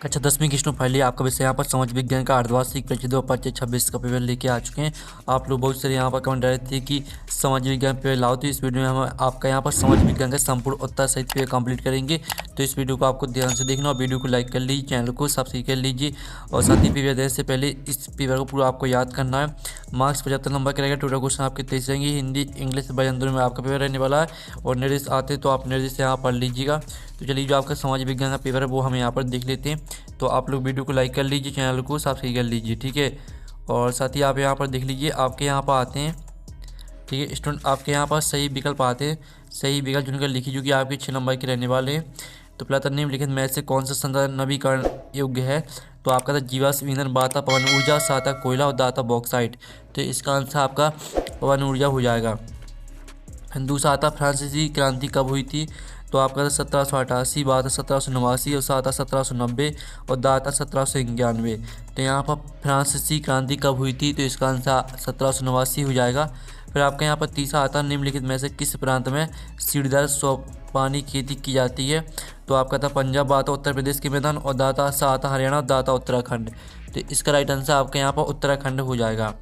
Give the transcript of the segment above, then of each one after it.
अच्छा 10वीं की स्टूडेंट फाइनली आपका विषय यहाँ पर समाज विज्ञान का अर्धवार्षिक परीक्षा 2025 का पेपर लेके आ चुके हैं। आप लोग बहुत सारे यहाँ पर कमेंट रहे थे कि समाज विज्ञान पेपर लाओ, तो इस वीडियो में हम आपका यहाँ पर समाज विज्ञान का संपूर्ण उत्तर सहित पेपर कंप्लीट करेंगे। तो इस वीडियो को आपको ध्यान से देखना और वीडियो को लाइक कर लीजिए, चैनल को सब्सक्राइब कर लीजिए और साथ ही पेपर देने से पहले इस पेपर को पूरा आपको याद करना है। मार्क्स 75 नंबर का रहेगा। टोटल क्वेश्चन आपके 23 रहेंगे। हिंदी इंग्लिश बाई दोनों में आपका पेपर रहने वाला है और निर्देश आते तो आप निर्देश यहाँ पढ़ लीजिएगा। तो चलिए जो आपका समाज विज्ञान का पेपर है वो हम यहाँ पर देख लेते हैं। तो आप लोग वीडियो को लाइक कर लीजिए, चैनल को सब्सक्राइब कर लीजिए, ठीक है। और साथ ही आप यहाँ पर देख लीजिए, आपके यहाँ पर आते हैं, ठीक है स्टूडेंट, आपके यहाँ पर सही विकल्प आते हैं। सही विकल्प चुनकर लिखी जो कि आपके 6 नंबर के रहने वाले हैं। तो पहला निम्नलिखित में से कौन सा संसाधन नवीकरण योग्य है? तो आपका था जीवाश्म ईंधन, बाता पवन ऊर्जा, साता कोयला और दाता बॉक्साइट। तो इसका आंसर आपका पवन ऊर्जा हो जाएगा। दूसरा आता फ्रांसीसी क्रांति कब हुई थी? तो आपका 1788, बात 1789 और सात 1790 और दाता 1791। तो यहाँ पर फ्रांसीसी क्रांति कब हुई थी? तो इसका आंसर 1789 हो जाएगा। फिर आपके यहाँ पर तीसरा आता निम्नलिखित में से किस प्रांत में सीढ़ीदार सोपानी खेती की जाती है? तो आपका था पंजाब, बाता उत्तर प्रदेश के मैदान और दाता साता हरियाणा, दाता उत्तराखंड। तो इसका राइट आंसर आपके यहाँ पर उत्तराखंड हो जाएगा।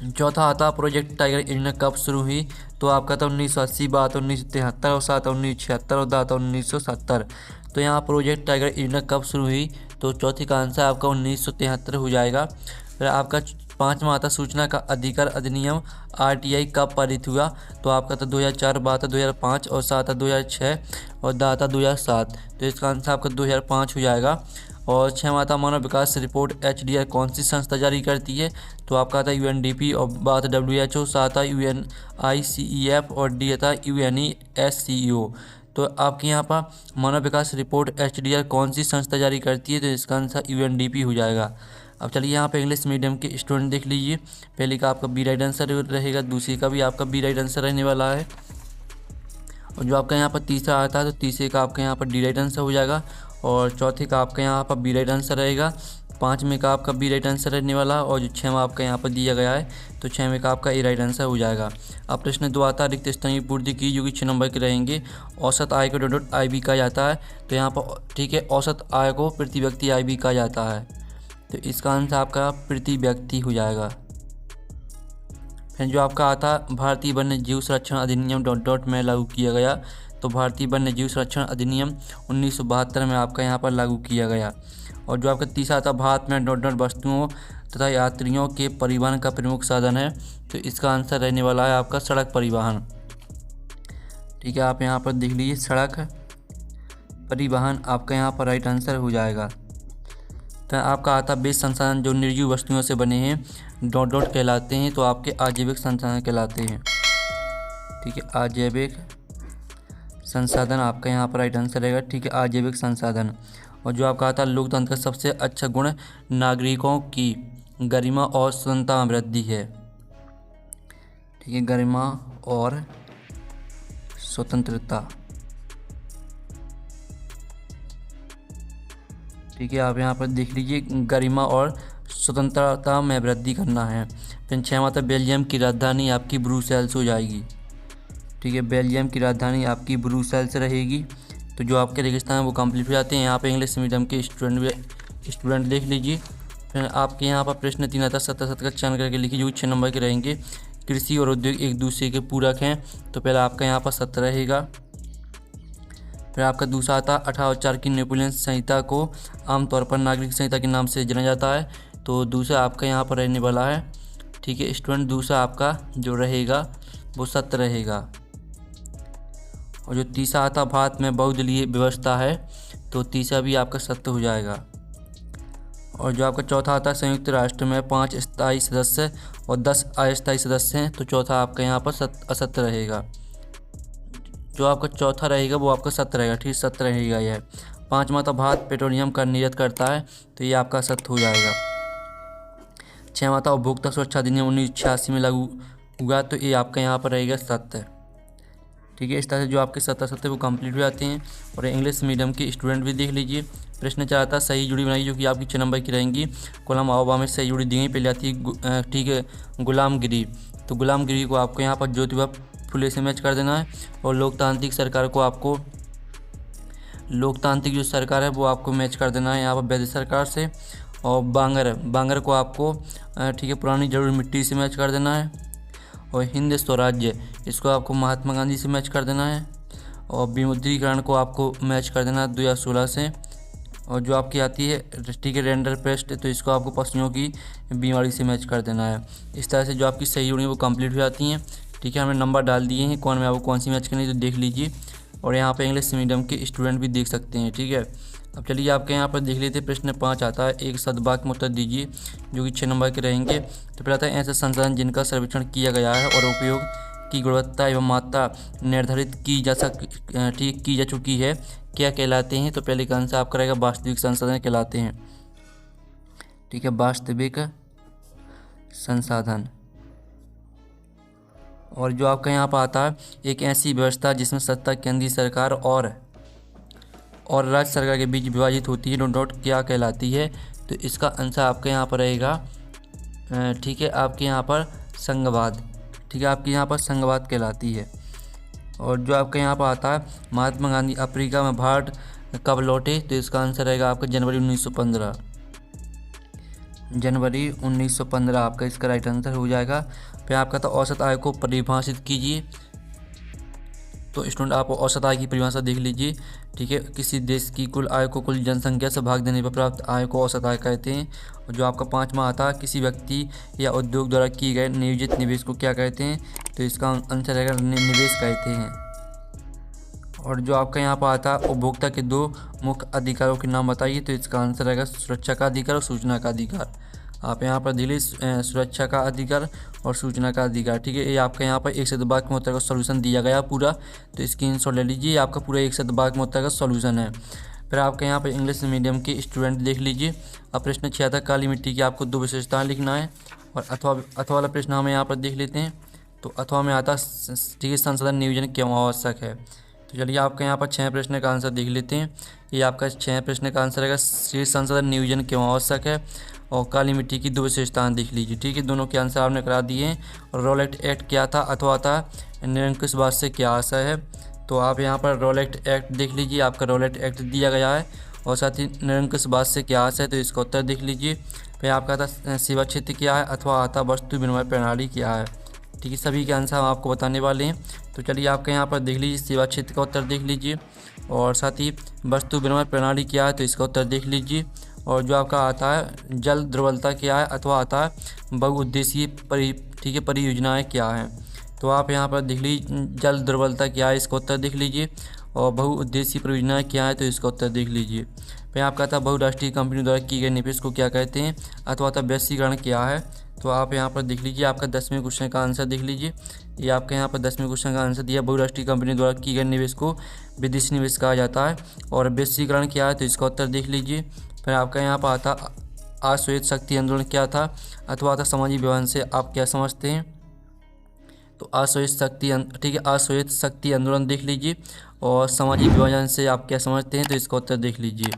चौथा आता प्रोजेक्ट टाइगर योजना कब शुरू हुई? तो आपका था 1980, बात 1973 और सात 1976 और दाता 1970। तो यहाँ प्रोजेक्ट टाइगर योजना कब शुरू हुई? तो चौथी का आंसर आपका 1973 हो जाएगा। फिर आपका पाँचवा आता सूचना का अधिकार अधिनियम RTI कब पारित हुआ? तो आपका था 2004, बात 2005 और सात 2006 और दाता 2007। तो इसका आंसर आपका 2005 हो जाएगा। और छठवां था मानव विकास रिपोर्ट HDR कौन सी संस्था जारी करती है? तो आपका था UNDP और बात WHO, सात था UNICEF और डी था UNESCO। तो आपके यहाँ पर मानव विकास रिपोर्ट HDR कौन सी संस्था जारी करती है? तो इसका आंसर UNDP हो जाएगा। अब चलिए यहाँ पे इंग्लिश मीडियम के स्टूडेंट देख लीजिए। पहले का आपका बी राइट आंसर रहेगा, दूसरे का भी आपका बी राइट आंसर रहने वाला है। और जो आपका यहाँ पर तीसरा आता है तो तीसरे का आपका यहाँ पर डी राइट आंसर हो जाएगा और चौथे का आपका यहाँ पर बी राइट आंसर रहेगा। पाँचवें का आपका बी राइट आंसर रहने वाला और जो छठवां आपका यहाँ पर दिया गया है तो छठवें का आपका ए राइट आंसर हो जाएगा। अब प्रश्न 2 आता है रिक्त स्थान की पूर्ति की जो कि 6 नंबर के रहेंगे। औसत आय को डॉट IB कहा जाता है। तो यहाँ पर ठीक है, औसत आय को प्रति व्यक्ति IB कहा जाता है। तो इसका आंसर आपका प्रति व्यक्ति हो जाएगा। फिर जो आपका आता भारतीय वन्य जीव संरक्षण अधिनियम डॉट में लागू किया गया। तो भारतीय वन्य जीव संरक्षण अधिनियम 1972 में आपका यहाँ पर लागू किया गया। और जो आपका तीसरा आता भारत में डॉट वस्तुओं तथा यात्रियों के परिवहन का प्रमुख साधन है। तो इसका आंसर रहने वाला है आपका सड़क परिवहन। ठीक है, आप यहाँ पर देख लीजिए, सड़क परिवहन आपका यहाँ पर राइट आंसर हो जाएगा। तो आपका आता बेस संसाधन जो निर्जीव वस्तुओं से बने हैं डॉट कहलाते हैं। तो आपके आजीविक संसाधन कहलाते हैं। ठीक है, आजीविक संसाधन आपका यहाँ पर राइट आंसर रहेगा। ठीक है, आजीविक संसाधन। और जो आपका आता है लोकतंत्र का सबसे अच्छा गुण नागरिकों की गरिमा और स्वतंत्रता में वृद्धि है। ठीक है, गरिमा और स्वतंत्रता। ठीक है, आप यहाँ पर देख लीजिए, गरिमा और स्वतंत्रता में वृद्धि करना है। फिर छठवां था बेल्जियम की राजधानी आपकी ब्रुसेल्स हो जाएगी। ठीक है, बेल्जियम की राजधानी आपकी ब्रुसेल्स रहेगी। तो जो आपके रेगिस्तान है वो कंप्लीट हो जाते हैं। यहाँ पे इंग्लिश मीडियम के स्टूडेंट देख लीजिए। फिर आपके यहाँ पर प्रश्न 3 आता 77 का चयन करके लिखिए जो 6 नंबर के रहेंगे। कृषि और उद्योग एक दूसरे के पूरक हैं। तो पहला आपका यहाँ पर 7 रहेगा। फिर आपका दूसरा आता 1804 की नेपोलियन संहिता को आमतौर पर नागरिक संहिता के नाम से जाना जाता है। तो दूसरा आपका यहाँ पर रहने वाला है। ठीक है स्टूडेंट, दूसरा आपका जो रहेगा वो 7 रहेगा। और जो तीसरा आता भारत में बहुदलीय व्यवस्था है। तो तीसरा भी आपका 7 हो जाएगा। और जो आपका चौथा आता है संयुक्त राष्ट्र में 5 स्थायी सदस्य और 10 अस्थायी सदस्य हैं। तो चौथा आपका यहाँ पर असत्य रहेगा। जो आपका चौथा रहेगा वो आपका 7 रहेगा। ठीक, 7 रहेगा यह। पाँचवा था भारत पेट्रोलियम का निर्यात करता है। तो ये आपका 7 हो जाएगा। छठवां था उपभोक्ता सुरक्षा अधिनियम 1986 में लागू हुआ। तो ये आपका यहाँ पर रहेगा 7। ठीक है, इस तरह से जो आपके 7 वो कंप्लीट हो जाते हैं। और इंग्लिश मीडियम के स्टूडेंट भी देख लीजिए। प्रश्न 4 आता सही जुड़ी बनाई जो कि आपकी 6 नंबर की रहेंगी। कॉलम आओबा में सही जुड़ी दी गई। पहले आती है ठीक है गुलामगिरी। तो गुलामगिरी को आपको यहाँ पर ज्योतिबा फुले से मैच कर देना है। और लोकतांत्रिक सरकार को आपको लोकतांत्रिक जो सरकार है वो आपको मैच कर देना है यहाँ पर वैध सरकार से। और बांगर को आपको ठीक है पुरानी जरूर मिट्टी से मैच कर देना है। और हिंद स्वराज्य इसको आपको महात्मा गांधी से मैच कर देना है। और विमुद्रीकरण को आपको मैच कर देना है 2016 से। और जो आपकी आती है ठीक है रेंडर पेस्ट, तो इसको आपको पशुओं की बीमारी से मैच कर देना है। इस तरह से जो आपकी सही जोड़ी वो कंप्लीट हो जाती हैं। ठीक है, हमने नंबर डाल दिए हैं कौन में आपको कौन सी मैच करनी है तो देख लीजिए। और यहाँ पे इंग्लिश मीडियम के स्टूडेंट भी देख सकते हैं। ठीक है, अब चलिए आपके यहाँ पर देख लेते हैं। प्रश्न 5 आता है, एक सदवाक्य में उत्तर दीजिए, जो कि 6 नंबर के रहेंगे। तो पहला था ऐसे संसाधन जिनका सर्वेक्षण किया गया है और उपयोग की गुणवत्ता एवं मात्रा निर्धारित की जा चुकी है क्या कहलाते हैं। तो पहले का आंसर आपका रहेगा वास्तविक संसाधन कहलाते हैं। ठीक है, वास्तविक संसाधन। और जो आपका यहाँ पर आता है, एक ऐसी व्यवस्था जिसमें सत्ता केंद्रीय सरकार और राज्य सरकार के बीच विभाजित होती है डॉट क्या कहलाती है। तो इसका आंसर आपके यहाँ पर रहेगा ठीक है आपके यहाँ पर संघवाद। ठीक है, आपके यहाँ पर संघवाद कहलाती है। और जो आपके यहाँ पर आता है, महात्मा गांधी अफ्रीका में भारत कब लौटे। तो इसका आंसर रहेगा आपका जनवरी 1915। जनवरी 1915 आपका इसका राइट आंसर हो जाएगा। फिर आपका था औसत आय को परिभाषित कीजिए। तो स्टूडेंट आप औसत आय की परिभाषा देख लीजिए। ठीक है, किसी देश की कुल आय को कुल जनसंख्या से भाग देने पर प्राप्त आय को औसत आय कहते हैं। और जो आपका 5वां आता है, किसी व्यक्ति या उद्योग द्वारा किए गए नियोजित निवेश को क्या कहते हैं। तो इसका आंसर रहेगा निवेश कहते हैं। और जो आपका यहाँ पर आता है, उपभोक्ता के 2 मुख्य अधिकारों के नाम बताइए। तो इसका आंसर रहेगा सुरक्षा का अधिकार और सूचना का अधिकार। आप यहाँ पर दिल्ली सुरक्षा का अधिकार और सूचना का अधिकार। ठीक है, ये आपका यहाँ पर एक सदवाक्य में उत्तर का सॉल्यूशन दिया गया पूरा। तो स्क्रीनशॉट ले लीजिए, आपका पूरा एक सदवाक्य में उत्तर का सॉल्यूशन है। फिर आपके यहाँ पर इंग्लिश मीडियम के स्टूडेंट देख लीजिए। अब प्रश्न 6 था, काली मिट्टी की आपको 2 विशेषताएं लिखना है। और अथवा वाला प्रश्न हमें यहाँ पर देख लेते हैं। तो अथवा में आता ठीक है संसाधन नियोजन क्यों आवश्यक है। तो चलिए आपके यहाँ पर 6 प्रश्न का आंसर देख लेते हैं। ये आपका 6 प्रश्न का आंसर रहेगा संसाधन नियोजन क्यों आवश्यक है। और काली मिट्टी की 2 विशेषताएं देख लीजिए। ठीक है, दोनों के आंसर आपने करा दिए हैं। और रोलेट एक्ट क्या था अथवा था निरंकुशवाद से क्या आशय है। तो आप यहाँ पर रोलेट एक्ट देख लीजिए, आपका रोलेट एक्ट दिया गया है। और साथ ही निरंकुशवाद से क्या आशय है, तो इसका उत्तर देख लीजिए। फिर आपका था सेवा क्षेत्र क्या है अथवा आता वस्तु विनिमय प्रणाली क्या है। ठीक है, सभी के आंसर हम आपको बताने वाले हैं। तो चलिए आपके यहाँ पर देख लीजिए, सेवा क्षेत्र का उत्तर देख लीजिए। और साथ ही वस्तु विनिमय प्रणाली क्या है, तो इसका उत्तर देख लीजिए। और जो आपका आता है जल दुर्बलता क्या है अथवा आता है बहुउद्देशीय ठीक है परियोजनाएं क्या हैं। तो आप यहाँ पर देख लीजिए, जल दुर्बलता क्या है, इसका उत्तर देख लीजिए। और बहुउद्देशीय परियोजनाएं क्या है, तो इसका उत्तर देख लीजिए। फिर आपका था बहुराष्ट्रीय कंपनी द्वारा किए गए निवेश को क्या कहते हैं अथवा था वैश्वीकरण क्या है। तो आप यहाँ पर देख लीजिए, आपका 10वें क्वेश्चन का आंसर देख लीजिए। ये आपके यहाँ पर 10वें क्वेश्चन का आंसर दिया, बहुराष्ट्रीय कंपनी द्वारा किए गए निवेश को विदेशी निवेश कहा जाता है। और वैश्वीकरण क्या है, तो इसका उत्तर देख लीजिए। फिर आपका यहाँ पर आता आश्वेत शक्ति आंदोलन क्या था अथवा था सामाजिक विभाजन से आप क्या समझते हैं। तो आश्वेत शक्ति ठीक है आश्वेत शक्ति आंदोलन देख लीजिए। और सामाजिक विभाजन से आप क्या समझते हैं, तो इसका उत्तर देख लीजिए।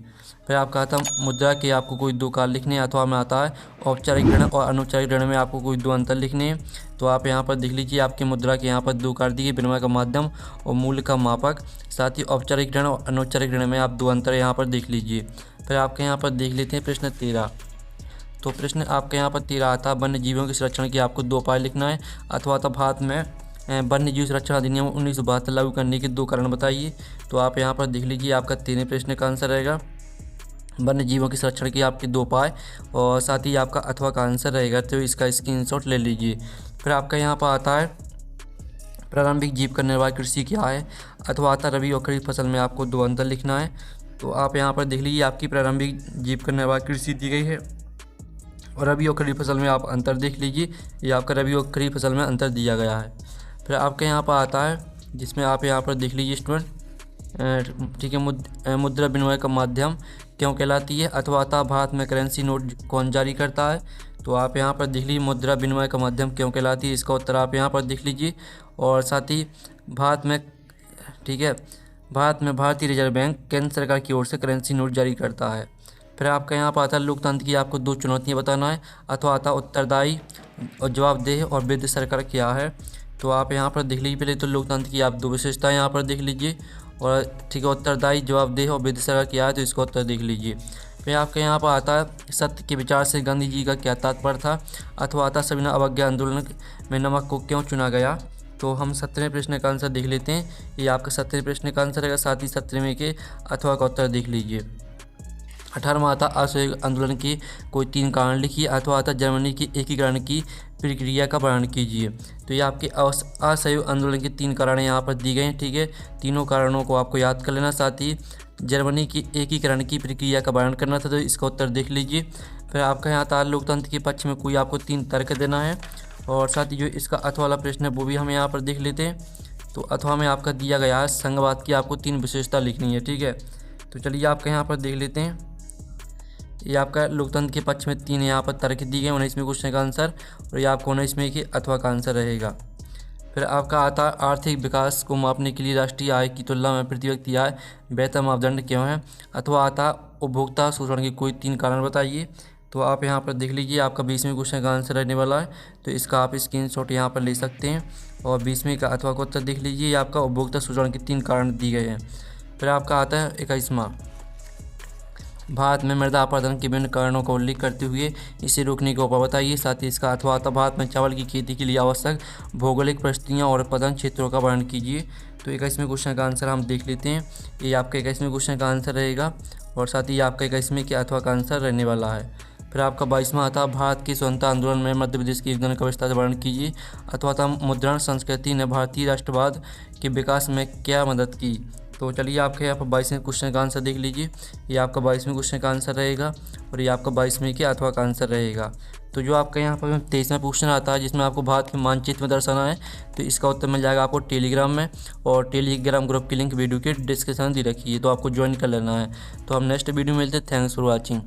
फिर आपका आता मुद्रा के आपको कोई 2 काल लिखने हैं अथवा में आता है औपचारिक ऋण और अनौपचारिक ऋण में आपको कोई 2 अंतर लिखने हैं। तो आप यहाँ पर देख लीजिए, आपकी मुद्रा के यहाँ पर 2 काल दिए, विनिमय का माध्यम और मूल्य का मापक। साथ ही औपचारिक ऋण और अनौपचारिक ऋण में आप 2 अंतर यहाँ पर देख लीजिए। फिर आपके यहाँ पर देख लेते हैं प्रश्न 13। तो प्रश्न आपके यहाँ पर 13 आता है, वन्य जीवों के संरक्षण की आपको 2 उपाय लिखना है अथवा था भारत में वन्य जीव संरक्षण अधिनियम 1972 लागू करने के 2 कारण बताइए। तो आप यहाँ पर देख लीजिए, आपका 13वें प्रश्न का आंसर रहेगा वन्य जीवों के संरक्षण की आपके 2 उपाय। और साथ ही आपका अथवा का आंसर रहेगा, तो इसका स्क्रीनशॉट ले लीजिए। फिर आपका यहाँ पर आता है प्रारंभिक जीविका निर्वाह कृषि क्या है अथवा आता रबी और खरीफ फसल में आपको 2 अंतर लिखना है। तो आप यहाँ पर देख लीजिए, आपकी प्रारंभिक जीविका निर्वाह कृषि दी गई है। और रबी और खरीफ फसल में आप अंतर देख लीजिए, ये आपका रबी और खरीफ फसल में अंतर दिया गया है। फिर आपके यहाँ पर आता है, जिसमें आप यहाँ पर देख लीजिए स्टूडेंट ठीक है मुद्रा विनिमय का माध्यम क्यों कहलाती है अथवा आता भारत में करेंसी नोट कौन जारी करता है। तो आप यहाँ पर देख लीजिए, मुद्रा विनिमय का माध्यम क्यों कहलाती है, इसका उत्तर आप यहाँ पर देख लीजिए। और साथ ही भारत में ठीक है भारत में भारतीय रिजर्व बैंक केंद्र सरकार की ओर से करेंसी नोट जारी करता है। फिर आपका यहाँ पर आता है लोकतंत्र की आपको 2 चुनौतियाँ बताना है अथवा आता उत्तरदायी और जवाबदेह और वैध सरकार क्या है। तो आप यहाँ पर देख लीजिए, पहले तो लोकतंत्र की आप 2 विशेषताएं यहाँ पर देख लीजिए। और ठीक है, उत्तरदायी जवाबदेह और विदिशा अगर किया है तो इसका उत्तर देख लीजिए। फिर आपके यहाँ पर आता है सत्य के विचार से गांधी जी का क्या तात्पर्य था, अथवा आता सविनय अवज्ञा आंदोलन में नमक को क्यों चुना गया। तो हम 17वें प्रश्न का आंसर देख लेते हैं। ये आपका 17वें प्रश्न का आंसर है, साथ ही 17वें के अथवा का उत्तर देख लीजिए। 18वां आता असहयोग आंदोलन के कोई 3 कारण लिखिए, अथवा आता जर्मनी की एकीकरण की प्रक्रिया का वर्णन कीजिए। तो ये आपके असहयोग आंदोलन के 3 कारण यहाँ पर दिए गए हैं। ठीक है, तीनों कारणों को आपको याद कर लेना, साथ ही जर्मनी की एकीकरण की प्रक्रिया का वर्णन करना था, तो इसका उत्तर देख लीजिए। फिर आपका यहाँ था लोकतंत्र के पक्ष में कोई आपको 3 तर्क देना है, और साथ ही जो इसका अथवा वाला प्रश्न है वो भी हम यहाँ पर देख लेते हैं। तो अथवा में आपका दिया गया है संघवाद की आपको 3 विशेषता लिखनी है। ठीक है, तो चलिए आपका यहाँ पर देख लेते हैं। ये आपका लोकतंत्र के पक्ष में 3 यहाँ पर तर्क दिए गए 19वें क्वेश्चन का आंसर, और ये आपको 19वें के अथवा का आंसर रहेगा। फिर आपका आता आर्थिक विकास को मापने के लिए राष्ट्रीय आय की तुलना में प्रति व्यक्ति आय बेहतर मापदंड क्यों है, अथवा आता उपभोक्ता शोषण के कोई 3 कारण बताइए। तो आप यहाँ पर देख लीजिए, आपका 20वें क्वेश्चन का आंसर रहने वाला है, तो इसका आप स्क्रीनशॉट यहाँ पर ले सकते हैं, और 20वें का अथवा का उत्तर देख लीजिए। ये आपका उपभोक्ता शोषण के 3 कारण दिए गए हैं। फिर आपका आता है 21वां, भारत में मृदा अपरदन के विभिन्न कारणों का उल्लेख करते हुए इसे रोकने के उपाय बताइए। साथ ही इसका अथवा आता भारत में चावल की खेती के लिए आवश्यक भौगोलिक परिस्थितियाँ और उत्पादन क्षेत्रों का वर्णन कीजिए। तो 21वें क्वेश्चन का आंसर हम देख लेते हैं। ये आपका 21वें क्वेश्चन का आंसर रहेगा, और साथ ही आपका 21वें के अथवा का आंसर रहने वाला है। फिर आपका 22वां आता भारत के स्वतंत्रता आंदोलन में मध्य प्रदेश के योगदान का विस्तार से वर्णन कीजिए, अथवा था मुद्रण संस्कृति ने भारतीय राष्ट्रवाद के विकास में क्या मदद की। तो चलिए आपके यहाँ पर 22वें क्वेश्चन का आंसर देख लीजिए। ये आपका 22वें क्वेश्चन का आंसर रहेगा, और ये आपका 22वें के अथवा का आंसर रहेगा। तो जो आपका यहाँ पर 23वां क्वेश्चन आता है जिसमें आपको भारत के मानचित्र में दर्शाना है, तो इसका उत्तर मिल जाएगा आपको टेलीग्राम में, और टेलीग्राम ग्रुप की लिंक वीडियो के डिस्क्रिप्शन में दी रखी है, तो आपको ज्वाइन कर लेना है। तो हम नेक्स्ट वीडियो में मिलते हैं। Thanks for watching.